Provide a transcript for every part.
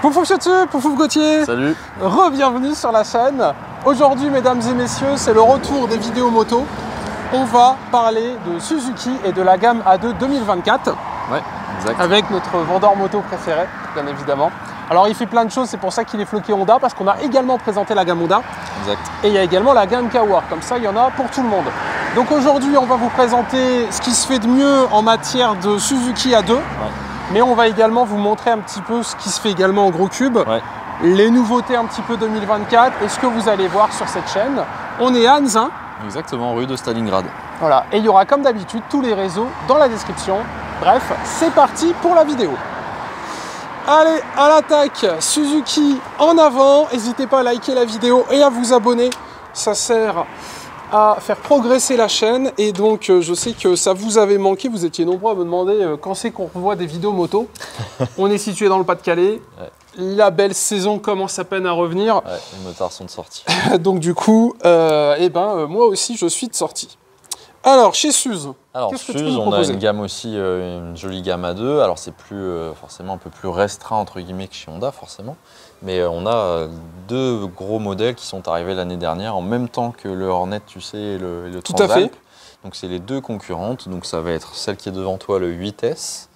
Pouf Chiotu, Pouf Gauthier. Salut. Re-bienvenue sur la chaîne. Aujourd'hui, mesdames et messieurs, c'est le retour des vidéos moto. On va parler de Suzuki et de la gamme A2 2024. Ouais, exact. Avec notre vendeur moto préféré, bien évidemment. Alors, il fait plein de choses, c'est pour ça qu'il est floqué Honda, parce qu'on a également présenté la gamme Honda. Exact. Et il y a également la gamme Kawa, comme ça, il y en a pour tout le monde. Donc aujourd'hui, on va vous présenter ce qui se fait de mieux en matière de Suzuki A2. Ouais. Mais on va également vous montrer un petit peu ce qui se fait également en gros cube, les nouveautés un petit peu 2024 et ce que vous allez voir sur cette chaîne. On est à Anzin. Exactement, rue de Stalingrad. Voilà, et il y aura comme d'habitude tous les réseaux dans la description. Bref, c'est parti pour la vidéo. Allez, à l'attaque, Suzuki en avant. N'hésitez pas à liker la vidéo et à vous abonner. Ça sert à faire progresser la chaîne et donc je sais que ça vous avait manqué, vous étiez nombreux à me demander quand c'est qu'on revoit des vidéos moto. On est situé dans le Pas-de-Calais, la belle saison commence à peine à revenir. Ouais, les motards sont de sortie. Donc du coup, moi aussi je suis de sortie. Alors chez Suze, qu'est-ce que tu peux nous proposer ? On a une gamme aussi, une jolie gamme A2, alors c'est plus forcément un peu plus restreint entre guillemets que chez Honda forcément. Mais on a deux gros modèles qui sont arrivés l'année dernière en même temps que le Hornet, tu sais, et le Transalp. Tout à fait. Donc c'est les deux concurrentes. Donc ça va être celle qui est devant toi, le 8S,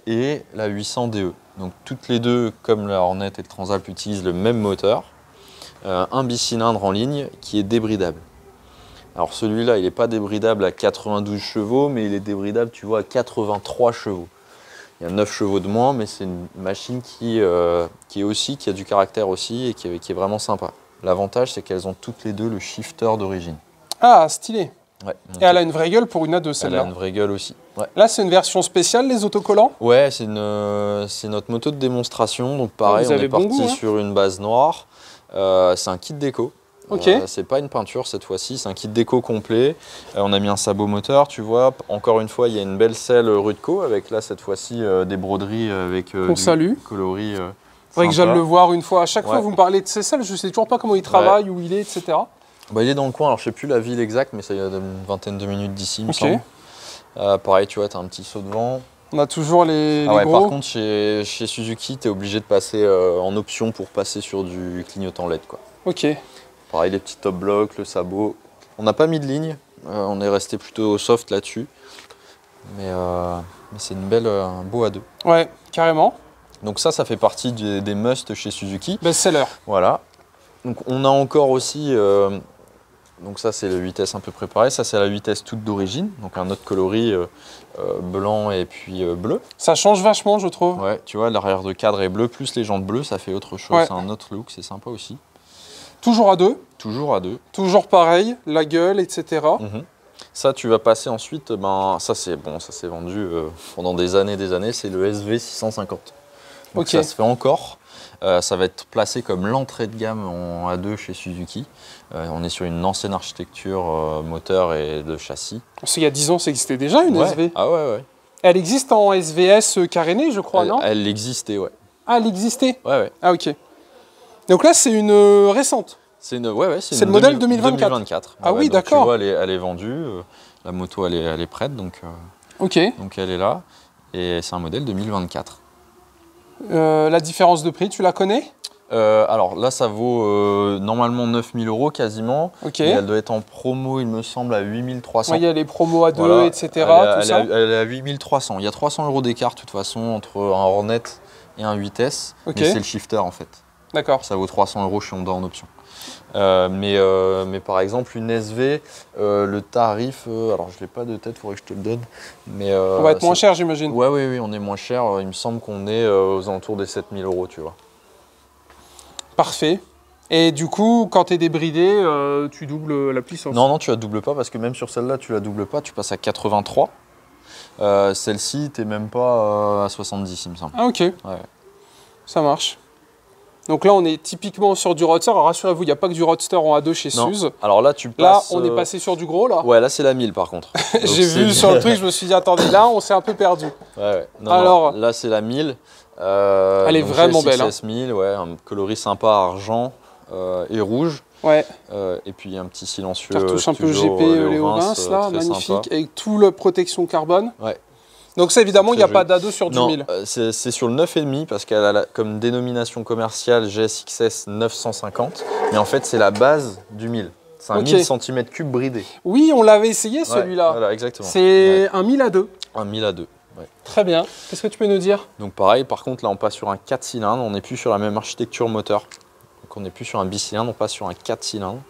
et la 800 DE. Donc toutes les deux, comme la Hornet et le Transalp, utilisent le même moteur, un bicylindre en ligne qui est débridable. Alors celui-là, il n'est pas débridable à 92 chevaux, mais il est débridable, tu vois, à 83 chevaux. Il y a 9 chevaux de moins, mais c'est une machine qui a du caractère aussi et qui est vraiment sympa. L'avantage, c'est qu'elles ont toutes les deux le shifter d'origine. Ah, stylé. Ouais, et elle a une vraie gueule pour une A2, celle-là. Elle a une vraie guelle aussi. Ouais. Là, c'est une version spéciale, les autocollants? Ouais, c'est notre moto de démonstration. Donc pareil, on est parti sur une base noire. C'est un kit déco. C'est pas une peinture cette fois-ci, c'est un kit déco complet. On a mis un sabot moteur, tu vois. Encore une fois, il y a une belle selle Rudco avec là cette fois-ci des broderies avec du coloris. Faudrait que j'aille le voir une fois. À chaque fois, vous me parlez de ces selles, je sais toujours pas comment il travaille, où il est, etc. Bah, il est dans le coin, alors je sais plus la ville exacte, mais ça y a une vingtaine de minutes d'ici, il me semble. Pareil, tu vois, tu as un petit saut de vent. On a toujours les gros. Par contre, chez Suzuki, tu es obligé de passer en option pour passer sur du clignotant LED, quoi. Ok. Pareil, les petits top blocks, le sabot. On n'a pas mis de ligne, on est resté plutôt soft là-dessus. Mais c'est un beau A2. Ouais, carrément. Donc ça fait partie des musts chez Suzuki. Best-seller. Voilà. Donc on a encore aussi, donc ça c'est le 8S un peu préparé, ça c'est la 8S toute d'origine, donc un autre coloris blanc et puis bleu. Ça change vachement, je trouve. Ouais, tu vois, l'arrière de cadre est bleu, plus les jantes bleues, ça fait autre chose, c'est un autre look, c'est sympa aussi. Toujours à deux. Toujours à deux. Toujours pareil, la gueule, etc. Ça, tu vas passer ensuite, ça c'est vendu pendant des années, c'est le SV650. Donc ça se fait encore. Ça va être placé comme l'entrée de gamme en A2 chez Suzuki. On est sur une ancienne architecture moteur et de châssis. Parce qu'il y a 10 ans, ça existait déjà une SV. Ah ouais. Elle existe en SVS caréné, je crois, non? Elle existait, ouais. Ah, elle existait? Ouais. Ah, ok. Donc là, c'est une récente. C'est le modèle 2024. Ah oui, d'accord. Tu vois, elle est vendue, la moto elle est prête, donc elle est là, et c'est un modèle 2024. La différence de prix, tu la connais? Alors là, ça vaut normalement 9 000 € quasiment. Et elle doit être en promo, il me semble, à 8 300. Il y a les promos à 2, etc. Elle est à 8 300. Il y a 300 € d'écart de toute façon entre un Hornet et un 8S. Mais c'est le shifter en fait. D'accord. Ça vaut 300 € chez Honda en option. Mais par exemple, une SV, le tarif, alors je ne l'ai pas de tête, il faudrait que je te le donne. Mais, on va être moins cher, j'imagine. Oui, on est moins cher. Il me semble qu'on est aux alentours des 7 000 €, tu vois. Parfait. Et du coup, quand tu es débridé, tu doubles la puissance? Non, tu la doubles pas parce que même sur celle-là, tu la doubles pas, tu passes à 83. Celle-ci, tu n'es même pas à 70, il me semble. Ah, ok. Ça marche. Donc là, on est typiquement sur du roadster. Alors rassurez-vous, il n'y a pas que du roadster en A2 chez Suze. Alors là, tu passes... Là, on est passé sur du gros, là. Ouais, là, c'est la 1000, par contre. J'ai vu sur le truc, je me suis dit, attendez, là, on s'est un peu perdu. Non, là, c'est la 1000. Elle est vraiment belle. 1000, un coloris sympa, argent et rouge. Et puis, un petit silencieux. Cartouche un peu GP Léo Vince, là, magnifique. Avec tout le protection carbone. Donc ça, évidemment, il n'y a pas d'A2 sur du non, 1000. C'est sur le 9,5 parce qu'elle a comme dénomination commerciale GSXS 950. Mais en fait, c'est la base du 1000. C'est un 1000 cm3 bridé. Oui, on l'avait essayé celui-là. Voilà, exactement. C'est un 1000 A2. Un 1000 A2. Ouais. Très bien. Qu'est-ce que tu peux nous dire? Donc pareil, par contre, là, on passe sur un 4 cylindres. On n'est plus sur la même architecture moteur. Donc on n'est plus sur un bicylindre, on passe sur un 4 cylindres.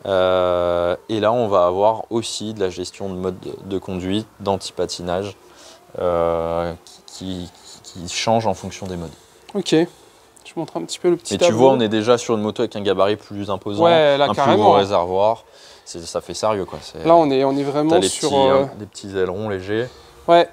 Et là, on va avoir aussi de la gestion de mode de conduite, d'anti-patinage qui change en fonction des modes. Ok. Je montre un petit peu le petit tableau. Et tu vois, on est déjà sur une moto avec un gabarit plus imposant, là, un plus gros réservoir. Ça fait sérieux, quoi. Là, on est vraiment sur... des petits ailerons légers. Ouais.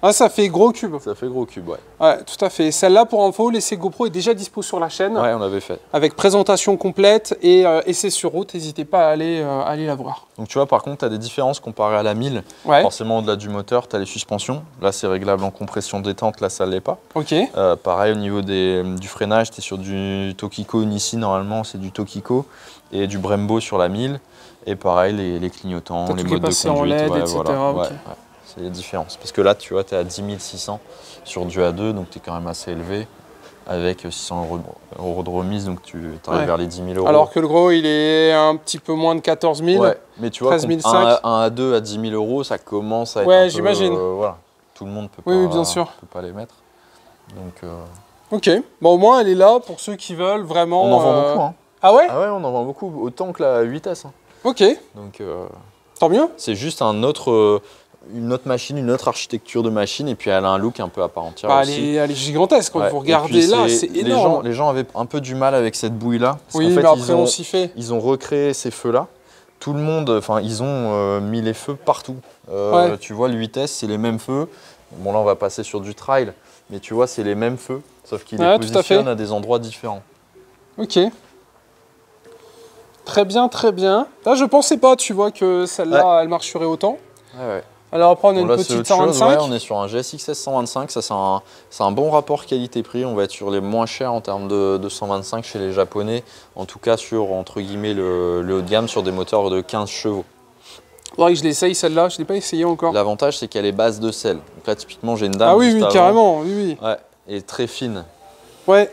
Ah, ça fait gros cube. Ça fait gros cube, ouais. Ouais, tout à fait. Celle-là, pour info, l'essai GoPro est déjà dispo sur la chaîne. Ouais, on l'avait fait. Avec présentation complète et essai sur route. N'hésitez pas à aller la voir. Donc tu vois, par contre, tu as des différences comparées à la 1000. Ouais. Forcément, au-delà du moteur, tu as les suspensions. Là, c'est réglable en compression détente. Là, ça ne l'est pas. Ok. Pareil, au niveau du freinage, tu es sur du Tokiko Unissi. Normalement, c'est du Tokiko. Et du Brembo sur la 1000. Et pareil, les clignotants, les modes de conduite. En LED, etc. Voilà. Okay. Ouais. C'est les différences. Parce que là, tu vois, tu es à 10 600 sur du A2, donc tu es quand même assez élevé, avec 600 € de remise, donc tu arrives vers les 10 000 €. Alors que le gros, il est un petit peu moins de 14 000. Ouais, mais tu vois, 13 500. Un A2 à 10 000 €, ça commence à être un peu... j'imagine. Voilà, tout le monde peut oui, bien sûr. peut pas les mettre. Donc, ok, bon, au moins, elle est là pour ceux qui veulent vraiment... On en vend beaucoup, hein. Ah ouais? Ah ouais, on en vend beaucoup, autant que la 8S. Hein. Ok. Donc, tant mieux. C'est juste une autre machine, une autre architecture de machine, et puis elle a un look un peu à part entière aussi. Elle est gigantesque, quand vous regardez là, c'est énorme. Les gens avaient un peu du mal avec cette bouille-là. Oui, mais après on s'y fait. Ils ont recréé ces feux-là. Tout le monde, enfin ils ont mis les feux partout. Tu vois, le 8S, c'est les mêmes feux. Bon là, on va passer sur du trail, mais tu vois, c'est les mêmes feux, sauf qu'ils les positionnent à des endroits différents. Ok. Très bien, très bien. Là, je pensais pas, tu vois, que celle-là, elle marcherait autant. Ouais. Alors après, on a une petite 125. On est sur un GSXS 125, ça c'est un bon rapport qualité-prix. On va être sur les moins chers en termes de 125 chez les Japonais, en tout cas sur, entre guillemets, le haut de gamme, sur des moteurs de 15 chevaux. Ouais, je l'essaye celle-là, je ne l'ai pas essayé encore. L'avantage, c'est qu'elle est base de sel. Donc là, typiquement, j'ai une dame. Ah oui, oui, carrément, oui. Ouais, et très fine. Ouais.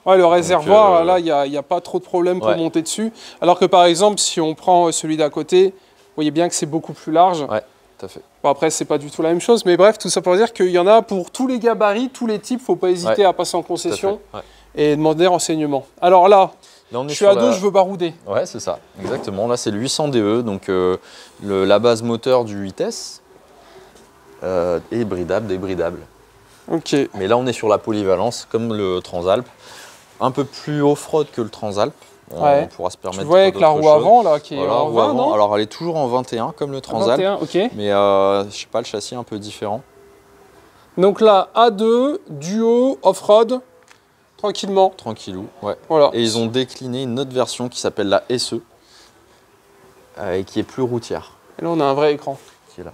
Ouais, le réservoir, là, il n'y a pas trop de problème pour monter dessus. Alors que par exemple, si on prend celui d'à côté, vous voyez bien que c'est beaucoup plus large. Ouais, tout à fait. Bon, après, c'est pas du tout la même chose, mais bref, tout ça pour dire qu'il y en a pour tous les gabarits, tous les types. Il ne faut pas hésiter à passer en concession et demander renseignement. Alors là, je suis à 2, je veux barouder. Ouais, c'est ça, exactement. Là, c'est le 800 DE, donc la base moteur du 8S est bridable, débridable. Ok. Mais là, on est sur la polyvalence, comme le Transalp. Un peu plus off-road que le Transalp. On pourra se permettre. Tu vois avec la roue avant là qui est en 20, non? Alors elle est toujours en 21 comme le Transalp. 21, ok. Mais je sais pas, le châssis est un peu différent. Donc là, A2, duo, off-road, tranquillement. Tranquillou, ouais. Voilà. Et ils ont décliné une autre version qui s'appelle la SE et qui est plus routière. Et là, on a un vrai écran. Qui est là.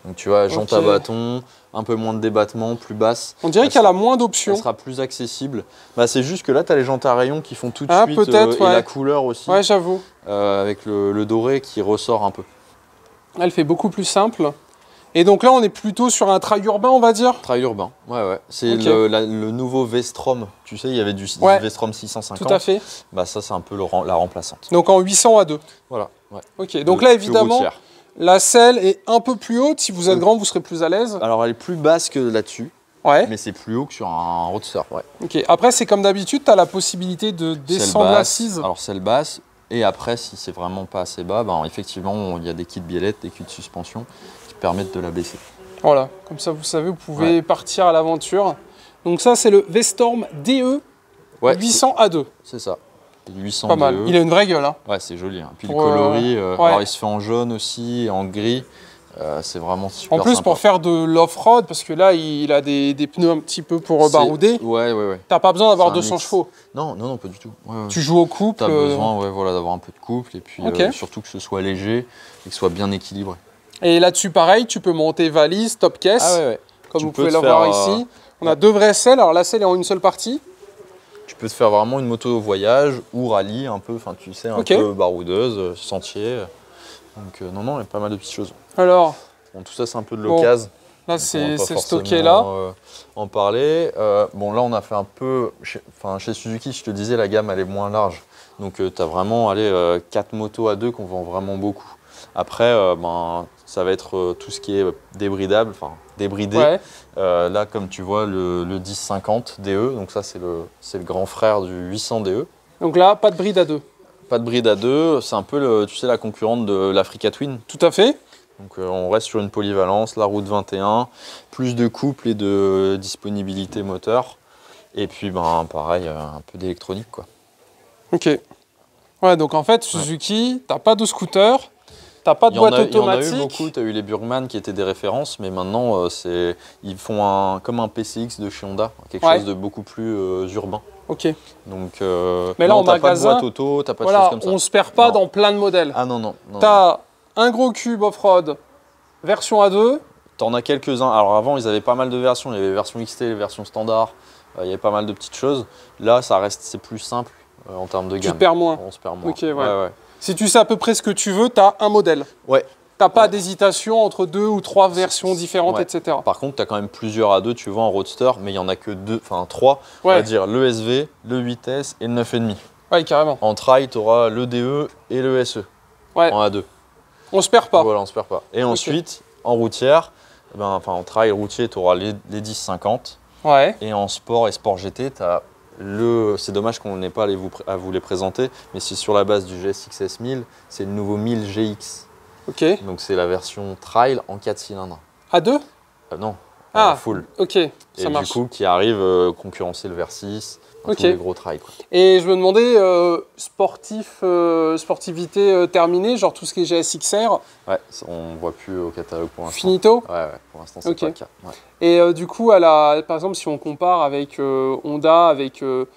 Donc tu vois, jante à bâton, un peu moins de débattement, plus basse. On dirait qu'elle a moins d'options. Elle sera plus accessible. Bah, c'est juste que là, tu as les jantes à rayons qui font tout de suite et la couleur aussi. Ouais, j'avoue. Avec le doré qui ressort un peu. Elle fait beaucoup plus simple. Et donc là, on est plutôt sur un trail urbain, on va dire? Trail urbain, ouais. C'est le nouveau Vestrom. Tu sais, il y avait du Vestrom 650. Tout à fait. Bah, ça, c'est un peu la remplaçante. Donc en 800 A2. Voilà, ouais. Ok, donc là, évidemment, la selle est un peu plus haute. Si vous êtes grand, vous serez plus à l'aise. Alors, elle est plus basse que là-dessus. Ouais. Mais c'est plus haut que sur un roadster, ouais. Ok, après, c'est comme d'habitude, tu as la possibilité de descendre l'assise. Alors, selle basse. Et après, si c'est vraiment pas assez bas, ben, effectivement, il y a des kits biellettes, des kits de suspension qui permettent de la baisser. Voilà, comme ça, vous savez, vous pouvez partir à l'aventure. Donc ça, c'est le Vestrom DE 800 A2. C'est ça. 800 pas mal. DE. Il a une vraie gueule. Hein. Ouais, c'est joli. Hein. Puis le coloris, alors il se fait en jaune aussi, et en gris. C'est vraiment super En plus, sympa. pour faire de l'off-road, parce que là, il a des pneus un petit peu pour barouder. Ouais. T'as pas besoin d'avoir 200 chevaux. Non, pas du tout. Ouais. Tu joues au couple. T'as besoin d'avoir un peu de couple, et puis surtout que ce soit léger et que ce soit bien équilibré. Et là-dessus, pareil, tu peux monter valise, top caisse, comme vous pouvez l'avoir ici. On a deux vraies selles. Alors la selle est en une seule partie. Tu peux te faire vraiment une moto voyage ou rallye, un peu, enfin tu sais, un peu baroudeuse, sentier. Donc non, il y a pas mal de petites choses. Alors bon, tout ça, c'est un peu de l'occasion. Là, c'est stocké là. En parler. Bon, là, on a fait un peu... Chez Suzuki, je te disais, la gamme, elle est moins large. Donc, tu as vraiment 4 motos à 2 qu'on vend vraiment beaucoup. Après, ça va être tout ce qui est débridable, débridé. Ouais. Là, comme tu vois, le 1050 DE, donc ça, c'est le grand frère du 800 DE. Donc là, pas de bride à 2. Pas de bride à 2, c'est un peu, tu sais, la concurrente de l'Africa Twin. Tout à fait. Donc on reste sur une polyvalence, la route 21, plus de couple et de disponibilité moteur. Et puis, pareil, un peu d'électronique, quoi. Ok. Ouais, donc en fait, Suzuki, t'as pas de scooter, t'as pas de boîte automatique. Il y en a eu beaucoup, tu as eu les Burgman qui étaient des références, mais maintenant, ils font comme un PCX de chez Honda, quelque chose de beaucoup plus urbain. Ok. Donc, mais là, en magasin, pas de boîte auto, t'as pas de choses comme ça. On se perd pas dans plein de modèles. Ah non. T'as un gros cube off-road, version A2. T'en as quelques-uns. Alors avant, ils avaient pas mal de versions. Il y avait les versions XT, les versions standard. Il y avait pas mal de petites choses. Là, c'est plus simple en termes de gamme. Tu te perds moins. On se perd moins. Ok, ouais. Si tu sais à peu près ce que tu veux, t'as un modèle. Ouais. T'as pas d'hésitation entre 2 ou 3 versions différentes, etc. Par contre, tu as quand même plusieurs A2, tu vois, en roadster, mais il n'y en a que 3. On va dire le SV, le 8S et le 9,5. Ouais, carrément. En trail, tu auras le DE et le SE en A2. On se perd pas. Voilà, on se perd pas. Et ensuite, en routière, en trail routier, tu auras les 1050. Ouais. Et en sport et sport GT, tu as c'est dommage qu'on n'ait pas à vous les présenter, mais c'est sur la base du GSX-S 1000, c'est le nouveau 1000 GX. Ok. Donc c'est la version trail en 4 cylindres. A2 Non, full. Ok, ça marche. Et du coup, qui arrive concurrencer le Versys, tous les gros trails. Quoi. Et je me demandais, sportivité terminée, genre tout ce qui est GSXR. Ouais, on ne voit plus au catalogue pour l'instant. Finito. Ouais, pour l'instant, c'est pas le cas. Ouais. Et du coup, par exemple, si on compare avec Honda, avec le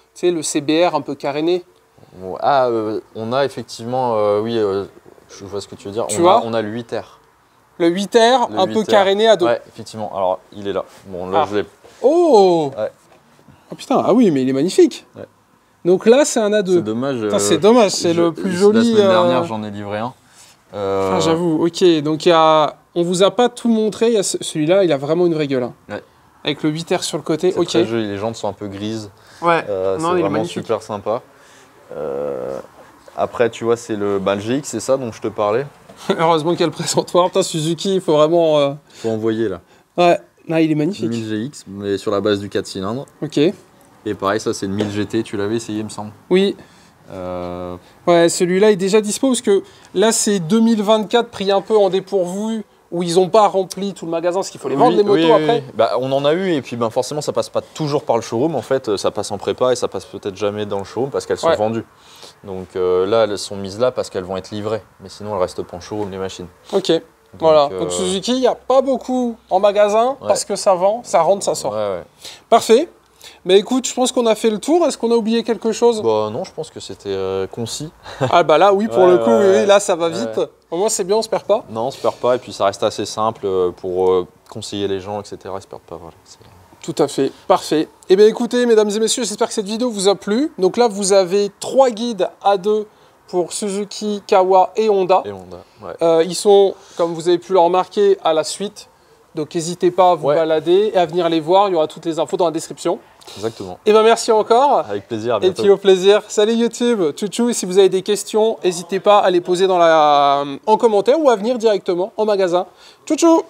CBR un peu caréné. On a effectivement, je vois ce que tu veux dire. On a le 8R. Le 8R, un peu caréné à 2. Ouais, effectivement. Alors, il est là. Bon, là, je l'ai. Oh ouais. Oh putain, ah oui, mais il est magnifique. Ouais. Donc là, c'est un A2. C'est dommage. C'est dommage, c'est le plus joli. La semaine dernière, j'en ai livré un. J'avoue, ok. Donc, on vous a pas tout montré. Celui-là, il a vraiment une vraie gueule. Hein. Ouais. Avec le 8R sur le côté. C'est très joli. Les jantes sont un peu grises. Ouais, c'est vraiment super sympa. Après, tu vois, c'est le GX, c'est ça dont je te parlais. Heureusement qu'il y a le présentoir. Putain, Suzuki, il faut vraiment. Faut envoyer là. Ouais, là, il est magnifique. 1000 GX, mais sur la base du 4 cylindres. Ok. Et pareil, ça, c'est le 1000 GT. Tu l'avais essayé, il me semble. Oui. Ouais, celui-là est déjà dispo parce que là, c'est 2024 pris un peu en dépourvu. Où ils n'ont pas rempli tout le magasin, parce qu'il faut les vendre, les motos, après. On en a eu, et puis forcément, ça passe pas toujours par le showroom. En fait, ça passe en prépa et ça passe peut-être jamais dans le showroom parce qu'elles sont vendues. Donc là, elles sont mises là parce qu'elles vont être livrées. Mais sinon, elles restent pas en showroom, les machines. Ok. Voilà. Donc Suzuki, il n'y a pas beaucoup en magasin parce que ça vend, ça rentre, ça sort. Ouais. Parfait. Mais écoute, je pense qu'on a fait le tour. Est-ce qu'on a oublié quelque chose? Non, je pense que c'était concis. Ah bah là, oui, pour le coup, oui, là, ça va vite. Au moins, c'est bien, on se perd pas. Non, on se perd pas. Et puis, ça reste assez simple pour conseiller les gens, etc. Ils se perdent pas. Voilà. Tout à fait. Parfait. Eh bien, écoutez, mesdames et messieurs, j'espère que cette vidéo vous a plu. Donc là, vous avez 3 guides A2 pour Suzuki, Kawa et Honda. Ils sont, comme vous avez pu le remarquer, à la suite. Donc, n'hésitez pas à vous balader et à venir les voir. Il y aura toutes les infos dans la description. Exactement. Et bien merci encore. Avec plaisir, à bientôt. Et puis au plaisir. Salut YouTube, tchou-tchou. Et si vous avez des questions, n'hésitez pas à les poser en commentaire ou à venir directement en magasin. Tchou-tchou.